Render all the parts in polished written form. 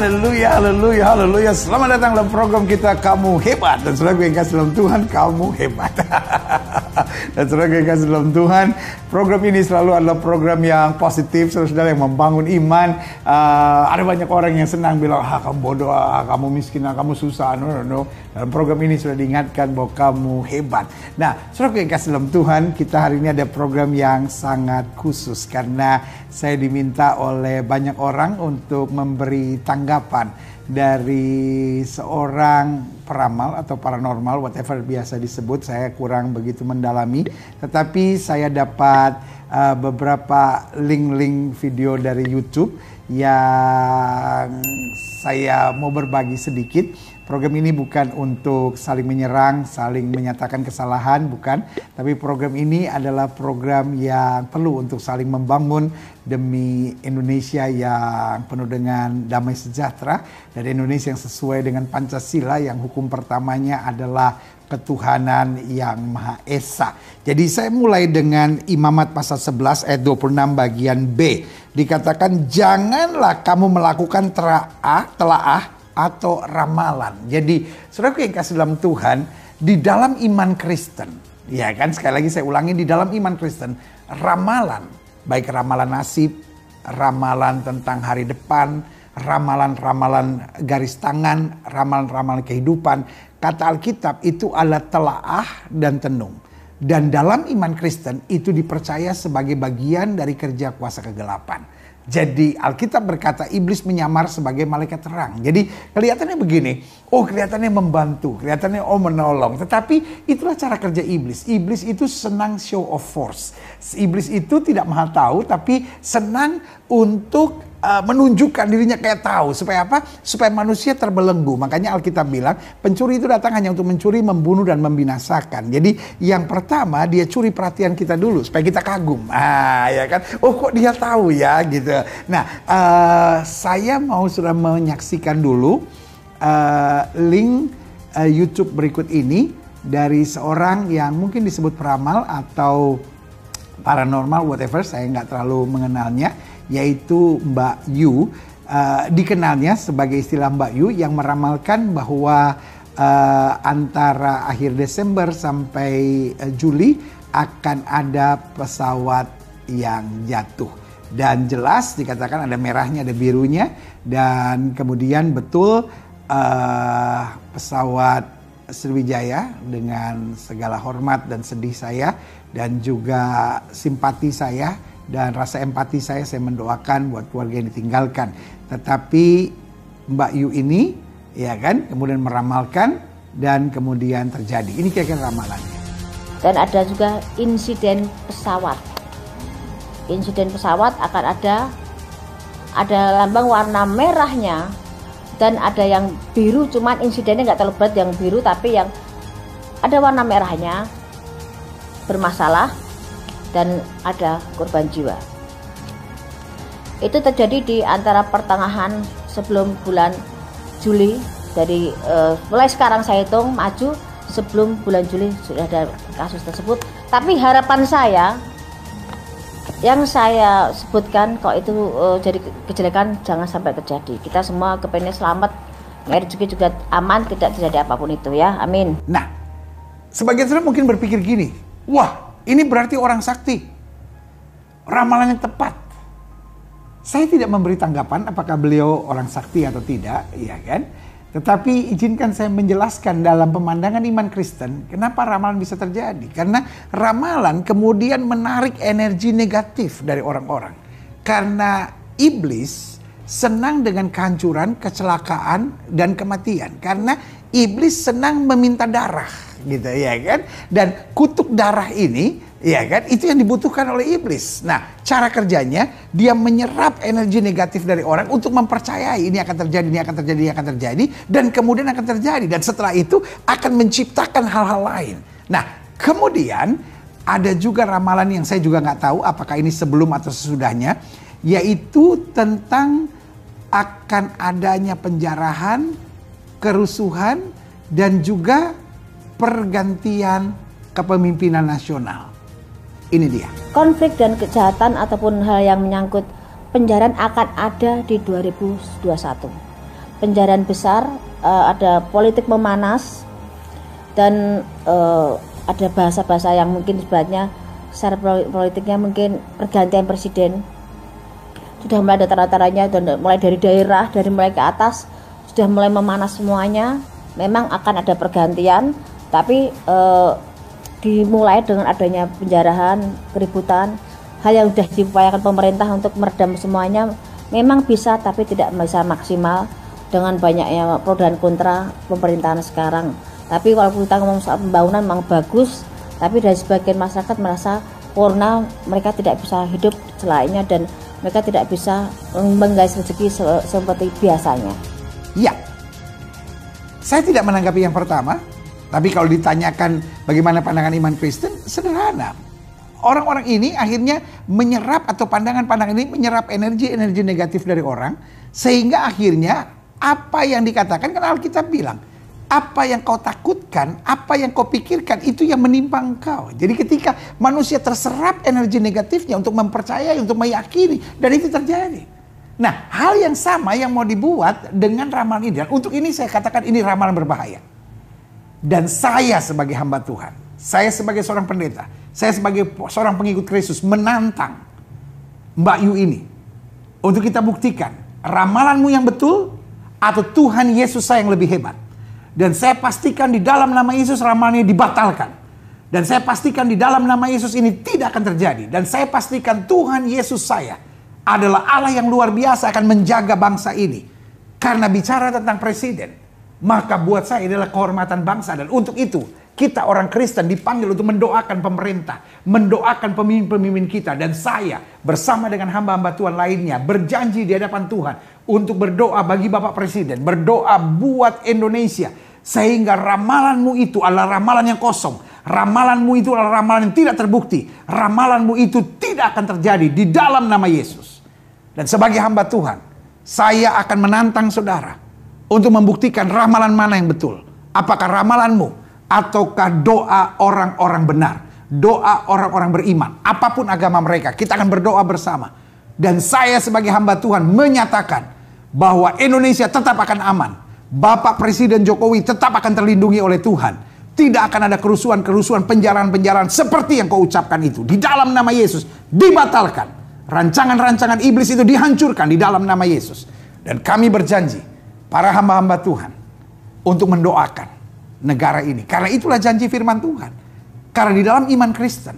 haleluya, haleluya, haleluya. Selamat datang dalam program kita Kamu Hebat. Dan saudara yang kasih dalam Tuhan, kamu hebat. Dan saudara yang kasih dalam Tuhan, program ini selalu adalah program yang positif, saudara yang membangun iman. Ada banyak orang yang senang bilang, kamu bodoh, kamu miskin, kamu susah. No. Dalam program ini sudah diingatkan bahwa kamu hebat. Nah, saudara yang kasih dalam Tuhan, kita hari ini ada program yang sangat khusus karena saya diminta oleh banyak orang untuk memberi tanggapan dari seorang peramal atau paranormal, whatever biasa disebut. Saya kurang begitu mendalami, tetapi saya dapat beberapa link-link video dari YouTube yang saya mau berbagi sedikit. Program ini bukan untuk saling menyerang, saling menyatakan kesalahan, bukan. Tapi program ini adalah program yang perlu untuk saling membangun demi Indonesia yang penuh dengan damai sejahtera. Dan Indonesia yang sesuai dengan Pancasila yang hukum pertamanya adalah ketuhanan yang Maha Esa. Jadi saya mulai dengan Imamat pasal 11 ayat 26 bagian B. Dikatakan, janganlah kamu melakukan telaah atau ramalan. Jadi, saudaraku yang kasih dalam Tuhan, di dalam iman Kristen, ya kan, sekali lagi saya ulangi, di dalam iman Kristen, ramalan, baik ramalan nasib, ramalan tentang hari depan, ramalan-ramalan garis tangan, ramalan-ramalan kehidupan, kata Alkitab itu adalah telaah dan tenung. Dan dalam iman Kristen itu dipercaya sebagai bagian dari kerja kuasa kegelapan. Jadi Alkitab berkata iblis menyamar sebagai malaikat terang. Jadi kelihatannya begini, kelihatannya membantu, kelihatannya menolong. Tetapi itulah cara kerja iblis. Iblis itu senang show of force. Iblis itu tidak maha tahu, tapi senang untuk menunjukkan dirinya kayak tahu. Supaya apa? Supaya manusia terbelenggu. Makanya Alkitab bilang pencuri itu datang hanya untuk mencuri, membunuh, dan membinasakan. Jadi yang pertama dia curi perhatian kita dulu supaya kita kagum. Ya kan? Kok dia tahu ya gitu. Nah, saya mau sudah menyaksikan dulu link YouTube berikut ini dari seorang yang mungkin disebut peramal atau paranormal, whatever, saya nggak terlalu mengenalnya, yaitu Mbak Yu. Dikenalnya sebagai istilah Mbak Yu yang meramalkan bahwa antara akhir Desember sampai Juli akan ada pesawat yang jatuh. Dan jelas dikatakan ada merahnya, ada birunya. Dan kemudian betul pesawat Sriwijaya, dengan segala hormat dan sedih saya dan juga simpati saya dan rasa empati saya mendoakan buat keluarga yang ditinggalkan. Tetapi Mbak Yu ini, ya kan, kemudian meramalkan dan kemudian terjadi. Ini kira-kira ramalannya. Dan ada juga insiden pesawat. Insiden pesawat akan ada lambang warna merahnya dan ada yang biru, cuman insidennya nggak terlalu berat yang biru, tapi yang ada warna merahnya bermasalah dan ada korban jiwa. Itu terjadi di antara pertengahan sebelum bulan Juli. Dari mulai sekarang saya hitung maju, sebelum bulan Juli sudah ada kasus tersebut. Tapi harapan saya yang saya sebutkan, kok itu jadi kejelekan jangan sampai terjadi. Kita semua kepengen selamat, rezeki juga aman, tidak terjadi apapun itu ya, amin. Nah, sebagian saudara mungkin berpikir gini, wah ini berarti orang sakti, ramalannya tepat. Saya tidak memberi tanggapan apakah beliau orang sakti atau tidak, ya kan? Tetapi izinkan saya menjelaskan dalam pemandangan iman Kristen, kenapa ramalan bisa terjadi. Karena ramalan kemudian menarik energi negatif dari orang-orang. Karena iblis senang dengan kehancuran, kecelakaan, dan kematian. Karena iblis senang meminta darah, gitu ya kan. Dan kutuk darah ini, ya kan, itu yang dibutuhkan oleh iblis. Nah, cara kerjanya dia menyerap energi negatif dari orang untuk mempercayai ini akan terjadi, ini akan terjadi, ini akan terjadi, dan kemudian akan terjadi. Dan setelah itu akan menciptakan hal-hal lain. Nah, kemudian ada juga ramalan yang saya juga nggak tahu apakah ini sebelum atau sesudahnya, yaitu tentang akan adanya penjarahan, kerusuhan, dan juga pergantian kepemimpinan nasional. Ini dia. Konflik dan kejahatan ataupun hal yang menyangkut penjarahan akan ada di 2021. penjarahan besar, ada politik memanas, dan ada bahasa-bahasa yang mungkin sebenarnya secara politiknya mungkin pergantian presiden sudah mulai ada tanda-tandanya, mulai dari daerah, dari mulai ke atas sudah mulai memanas semuanya. Memang akan ada pergantian, tapi dimulai dengan adanya penjarahan, keributan, hal yang sudah diupayakan pemerintah untuk meredam semuanya memang bisa, tapi tidak bisa maksimal dengan banyaknya pro dan kontra pemerintahan sekarang. Tapi kalau kita ngomong soal pembangunan memang bagus, tapi dari sebagian masyarakat merasa karena mereka tidak bisa hidup selainnya dan mereka tidak bisa menggais rezeki seperti biasanya. Iya, saya tidak menanggapi yang pertama, tapi kalau ditanyakan bagaimana pandangan iman Kristen, sederhana. Orang-orang ini akhirnya menyerap, atau pandangan-pandangan ini menyerap energi-energi negatif dari orang, sehingga akhirnya apa yang dikatakan, kan Alkitab bilang, apa yang kau takutkan, apa yang kau pikirkan, itu yang menimpa engkau. Jadi ketika manusia terserap energi negatifnya untuk mempercayai, untuk meyakini, dan itu terjadi. Nah, hal yang sama yang mau dibuat dengan ramalan ini. Dan untuk ini saya katakan ini ramalan berbahaya. Dan saya sebagai hamba Tuhan, saya sebagai seorang pendeta, saya sebagai seorang pengikut Kristus menantang Mbak Yu ini untuk kita buktikan ramalanmu yang betul atau Tuhan Yesus saya yang lebih hebat. Dan saya pastikan di dalam nama Yesus ramalannya dibatalkan. Dan saya pastikan di dalam nama Yesus ini tidak akan terjadi. Dan saya pastikan Tuhan Yesus saya adalah Allah yang luar biasa akan menjaga bangsa ini. Karena bicara tentang presiden, maka buat saya adalah kehormatan bangsa. Dan untuk itu kita orang Kristen dipanggil untuk mendoakan pemerintah, mendoakan pemimpin-pemimpin kita. Dan saya bersama dengan hamba-hamba Tuhan lainnya berjanji di hadapan Tuhan untuk berdoa bagi Bapak Presiden, berdoa buat Indonesia. Sehingga ramalanmu itu adalah ramalan yang kosong. Ramalanmu itu adalah ramalan yang tidak terbukti. Ramalanmu itu tidak akan terjadi di dalam nama Yesus. Dan sebagai hamba Tuhan, saya akan menantang saudara untuk membuktikan ramalan mana yang betul. Apakah ramalanmu ataukah doa orang-orang benar, doa orang-orang beriman, apapun agama mereka, kita akan berdoa bersama. Dan saya sebagai hamba Tuhan menyatakan bahwa Indonesia tetap akan aman. Bapak Presiden Jokowi tetap akan terlindungi oleh Tuhan. Tidak akan ada kerusuhan-kerusuhan, penjarahan-penjarahan seperti yang kau ucapkan itu. Di dalam nama Yesus dibatalkan. Rancangan-rancangan iblis itu dihancurkan di dalam nama Yesus. Dan kami berjanji, para hamba-hamba Tuhan, untuk mendoakan negara ini. Karena itulah janji firman Tuhan. Karena di dalam iman Kristen,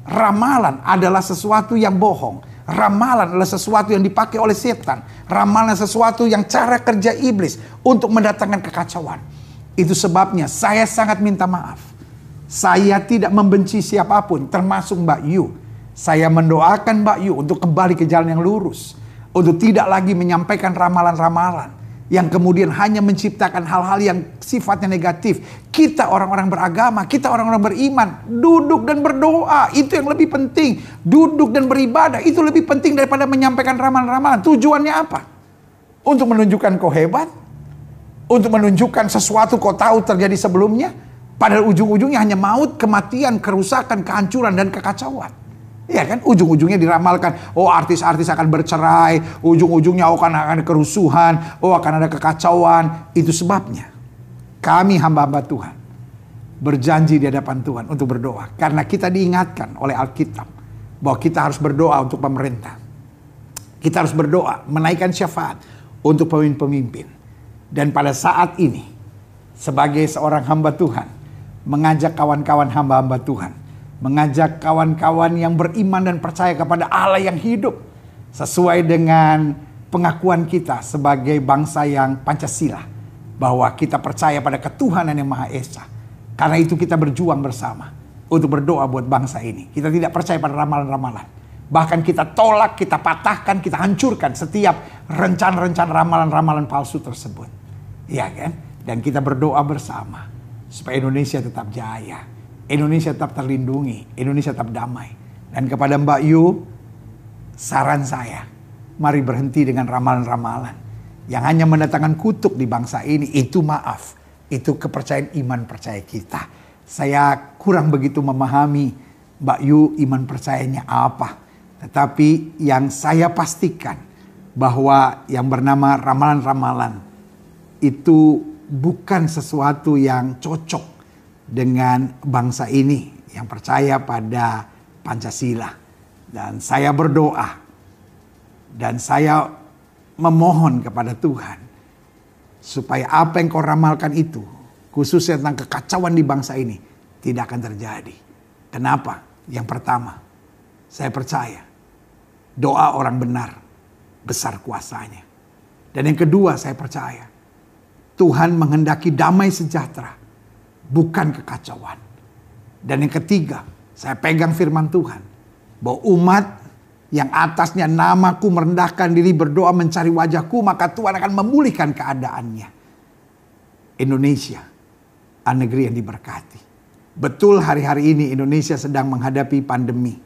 ramalan adalah sesuatu yang bohong. Ramalan adalah sesuatu yang dipakai oleh setan. Ramalan adalah sesuatu yang cara kerja iblis untuk mendatangkan kekacauan. Itu sebabnya saya sangat minta maaf. Saya tidak membenci siapapun, termasuk Mbak Yu. Saya mendoakan Mbak Yu untuk kembali ke jalan yang lurus. Untuk tidak lagi menyampaikan ramalan-ramalan yang kemudian hanya menciptakan hal-hal yang sifatnya negatif. Kita orang-orang beragama, kita orang-orang beriman, duduk dan berdoa, itu yang lebih penting. Duduk dan beribadah, itu lebih penting daripada menyampaikan ramalan-ramalan. Tujuannya apa? Untuk menunjukkan kau hebat? Untuk menunjukkan sesuatu kau tahu terjadi sebelumnya? Padahal ujung-ujungnya hanya maut, kematian, kerusakan, kehancuran, dan kekacauan. Ya kan, ujung-ujungnya diramalkan, oh artis-artis akan bercerai, ujung-ujungnya akan ada kerusuhan, oh akan ada kekacauan. Itu sebabnya kami hamba-hamba Tuhan berjanji di hadapan Tuhan untuk berdoa. Karena kita diingatkan oleh Alkitab bahwa kita harus berdoa untuk pemerintah. Kita harus berdoa, menaikkan syafaat untuk pemimpin-pemimpin. Dan pada saat ini, sebagai seorang hamba Tuhan, mengajak kawan-kawan hamba-hamba Tuhan, mengajak kawan-kawan yang beriman dan percaya kepada Allah yang hidup sesuai dengan pengakuan kita sebagai bangsa yang Pancasila, bahwa kita percaya pada ketuhanan yang Maha Esa. Karena itu kita berjuang bersama untuk berdoa buat bangsa ini. Kita tidak percaya pada ramalan-ramalan. Bahkan kita tolak, kita patahkan, kita hancurkan setiap rencana-rencana ramalan-ramalan palsu tersebut. Iya kan? Dan kita berdoa bersama supaya Indonesia tetap jaya, Indonesia tetap terlindungi, Indonesia tetap damai. Dan kepada Mbak Yu, saran saya, mari berhenti dengan ramalan-ramalan yang hanya mendatangkan kutuk di bangsa ini. Itu maaf, itu kepercayaan iman percaya kita. Saya kurang begitu memahami Mbak Yu iman percayanya apa. Tetapi yang saya pastikan bahwa yang bernama ramalan-ramalan itu bukan sesuatu yang cocok dengan bangsa ini yang percaya pada Pancasila. Dan saya berdoa dan saya memohon kepada Tuhan supaya apa yang kau ramalkan itu, khususnya tentang kekacauan di bangsa ini, tidak akan terjadi. Kenapa? Yang pertama, saya percaya doa orang benar besar kuasanya. Dan yang kedua, saya percaya Tuhan menghendaki damai sejahtera, bukan kekacauan. Dan yang ketiga, saya pegang firman Tuhan bahwa umat yang atasnya namaku merendahkan diri, berdoa mencari wajahku, maka Tuhan akan memulihkan keadaannya. Indonesia adalah negeri yang diberkati. Betul hari-hari ini Indonesia sedang menghadapi pandemi.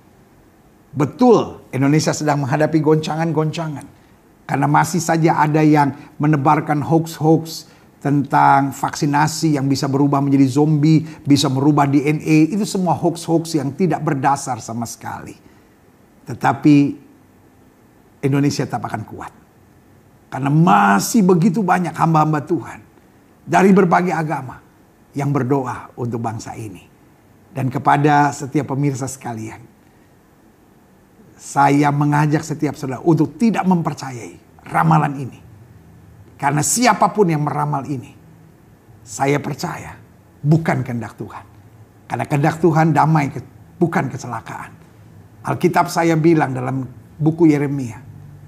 Betul Indonesia sedang menghadapi goncangan-goncangan. Karena masih saja ada yang menebarkan hoax-hoax tentang vaksinasi yang bisa berubah menjadi zombie, bisa merubah DNA. Itu semua hoax-hoax yang tidak berdasar sama sekali. Tetapi Indonesia tetap akan kuat. Karena masih begitu banyak hamba-hamba Tuhan dari berbagai agama yang berdoa untuk bangsa ini. Dan kepada setiap pemirsa sekalian, saya mengajak setiap saudara untuk tidak mempercayai ramalan ini. Karena siapapun yang meramal ini, saya percaya bukan kehendak Tuhan. Karena kehendak Tuhan damai, bukan kecelakaan. Alkitab saya bilang dalam buku Yeremia,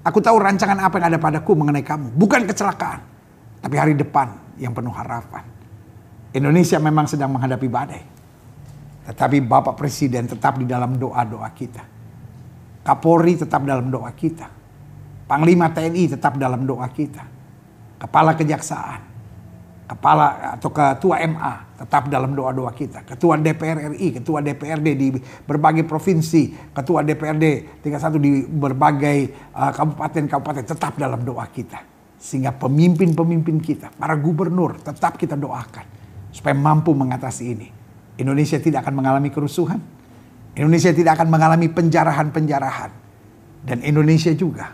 aku tahu rancangan apa yang ada padaku mengenai kamu, bukan kecelakaan, tapi hari depan yang penuh harapan. Indonesia memang sedang menghadapi badai, tetapi Bapak Presiden tetap di dalam doa-doa kita. Kapolri tetap dalam doa kita. Panglima TNI tetap dalam doa kita. Kepala Kejaksaan, kepala atau ketua MA tetap dalam doa-doa kita. Ketua DPR RI, ketua DPRD di berbagai provinsi, ketua DPRD tingkat 1 di berbagai kabupaten-kabupaten tetap dalam doa kita. Sehingga pemimpin-pemimpin kita, para gubernur tetap kita doakan supaya mampu mengatasi ini. Indonesia tidak akan mengalami kerusuhan. Indonesia tidak akan mengalami penjarahan-penjarahan. Dan Indonesia juga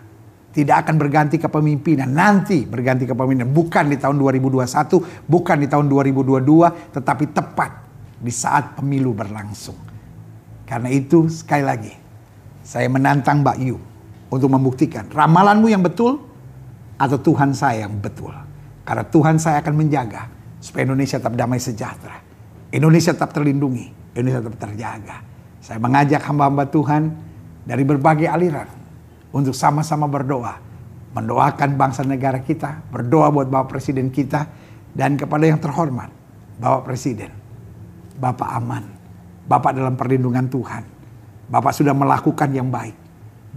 tidak akan berganti kepemimpinan. Nanti berganti kepemimpinan. Bukan di tahun 2021, bukan di tahun 2022, tetapi tepat di saat pemilu berlangsung. Karena itu sekali lagi, saya menantang Mbak Yu untuk membuktikan ramalanmu yang betul atau Tuhan saya yang betul. Karena Tuhan saya akan menjaga supaya Indonesia tetap damai sejahtera. Indonesia tetap terlindungi. Indonesia tetap terjaga. Saya mengajak hamba-hamba Tuhan dari berbagai aliran untuk sama-sama berdoa. Mendoakan bangsa negara kita. Berdoa buat Bapak Presiden kita. Dan kepada yang terhormat, Bapak Presiden, Bapak aman. Bapak dalam perlindungan Tuhan. Bapak sudah melakukan yang baik.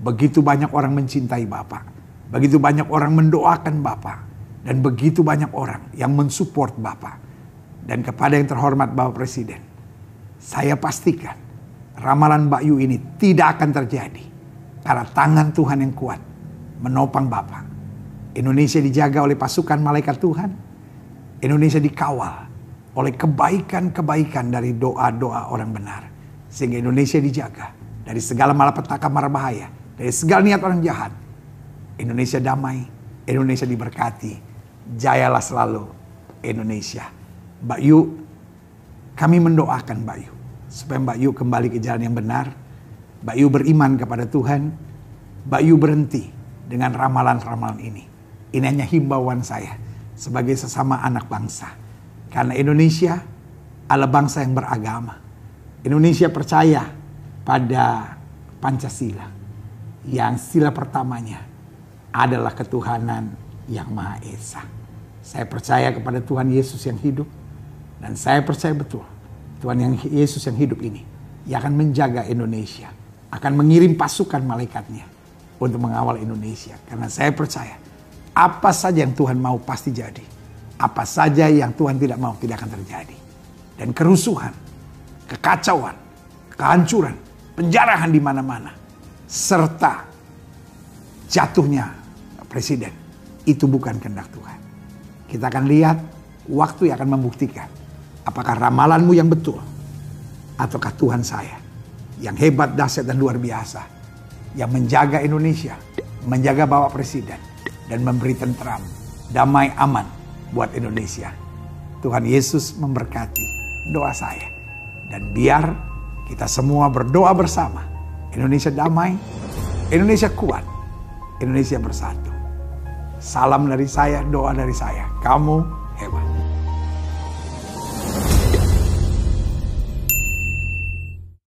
Begitu banyak orang mencintai Bapak. Begitu banyak orang mendoakan Bapak. Dan begitu banyak orang yang mensupport Bapak. Dan kepada yang terhormat Bapak Presiden, saya pastikan ramalan Mbak Yu ini tidak akan terjadi. Karena tangan Tuhan yang kuat menopang Bapak. Indonesia dijaga oleh pasukan malaikat Tuhan. Indonesia dikawal oleh kebaikan-kebaikan dari doa-doa orang benar. Sehingga Indonesia dijaga dari segala malapetaka mara bahaya. Dari segala niat orang jahat. Indonesia damai, Indonesia diberkati. Jayalah selalu Indonesia. Mbak Yu, kami mendoakan Mbak Yu supaya Mbak Yu kembali ke jalan yang benar. Mbak Yu beriman kepada Tuhan. Mbak Yu berhenti dengan ramalan-ramalan ini. Ini hanya himbauan saya sebagai sesama anak bangsa. Karena Indonesia adalah bangsa yang beragama. Indonesia percaya pada Pancasila. Yang sila pertamanya adalah ketuhanan yang Maha Esa. Saya percaya kepada Tuhan Yesus yang hidup. Dan saya percaya betul Tuhan yang Yesus yang hidup ini yang akan menjaga Indonesia. Akan mengirim pasukan malaikatnya untuk mengawal Indonesia. Karena saya percaya apa saja yang Tuhan mau pasti jadi. Apa saja yang Tuhan tidak mau tidak akan terjadi. Dan kerusuhan, kekacauan, kehancuran, penjarahan di mana-mana. Serta jatuhnya presiden. Itu bukan kehendak Tuhan. Kita akan lihat waktu yang akan membuktikan. Apakah ramalanmu yang betul. Ataukah Tuhan saya. Yang hebat, dahsyat dan luar biasa. Yang menjaga Indonesia. Menjaga Bapak Presiden. Dan memberi tentram. Damai, aman. buat Indonesia. Tuhan Yesus memberkati doa saya. Dan biar kita semua berdoa bersama. Indonesia damai, Indonesia kuat, Indonesia bersatu. Salam dari saya, doa dari saya. Kamu